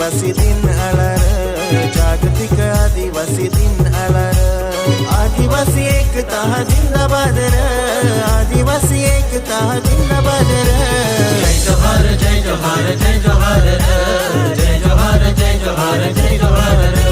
आदिवासी दिन आला र, जागतिक आदिवासी दिन आला र. आदिवासी एकता जिंदाबाद र, आदिवासी एकता जिंदाबाद र. जय जोहार जय जोहार जय जोहार रे, जय जोहार जय जोहार जय जोहार रे.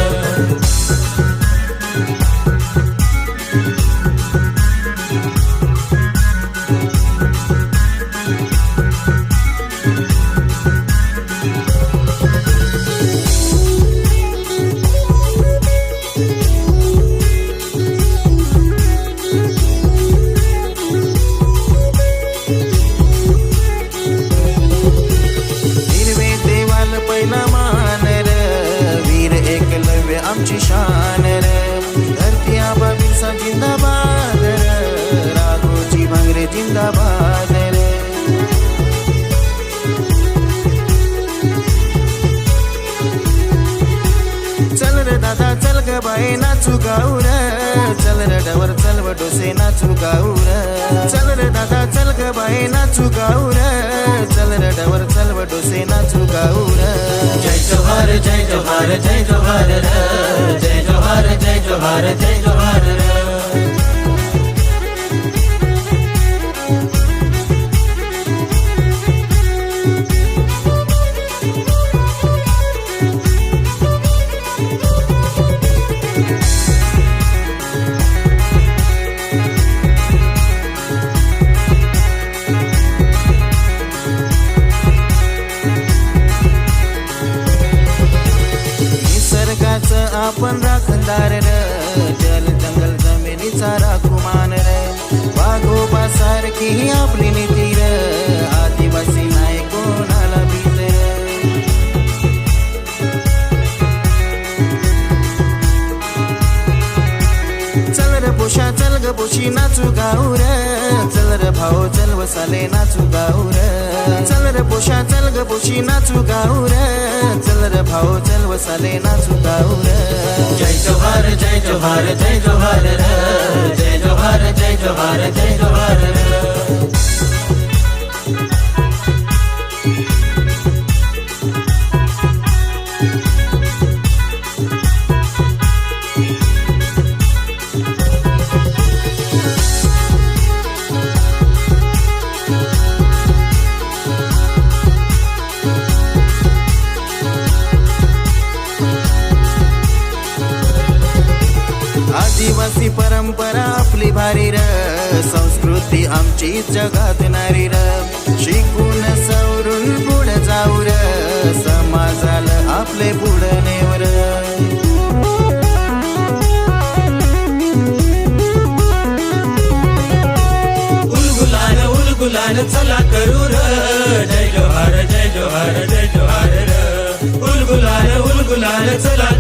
आमची शान रे, धरती आबा बिरसा जिंदाबाद रे, राघोजी भांगरे जिंदाबाद रे. चल रे दादा चल ग बाई नाचू गाऊ रे, चल रे डवर चल व डोसे नाचू गाऊ रे. चल रे दादा चल ग बाई नाचू गाऊ रे, चल रे डवर चल व डोसे नाचू गाऊ रे. जय जोहार जय जोहार जय जोहार रे, जय जोहार जय जोहार जय जोहार रे. आपण राखणदार र, जल जंगल जमिनीचा राखुमान र, वाघोबा सारखी आपली नीती र, आदिवासी नाही कोणाला भीत र. चल रे पोषा चल ग पोशी नाचू गाऊ रे, चल रे भाऊ चल वसाले नाचू गाऊ रे. चल रे पोषा चल ग पोशी नाचू गाऊ रे, चल रे भाऊ चल वसाले नाचू गाऊ रे. जय जोहार जय जोहार जय जोहार रे, जय जोहार जय जोहार जय जोहार रे. आदिवासी परंपरा आपली भारी र, संस्कृती आमची जगात नारी र. शिकून सवरून पुढे जाऊ र, समाजाला आपले पुढे नेऊ र. उलगुलान चला करू र, जय जोहार जय जोहार जय जोहार रे. उलगुलान चला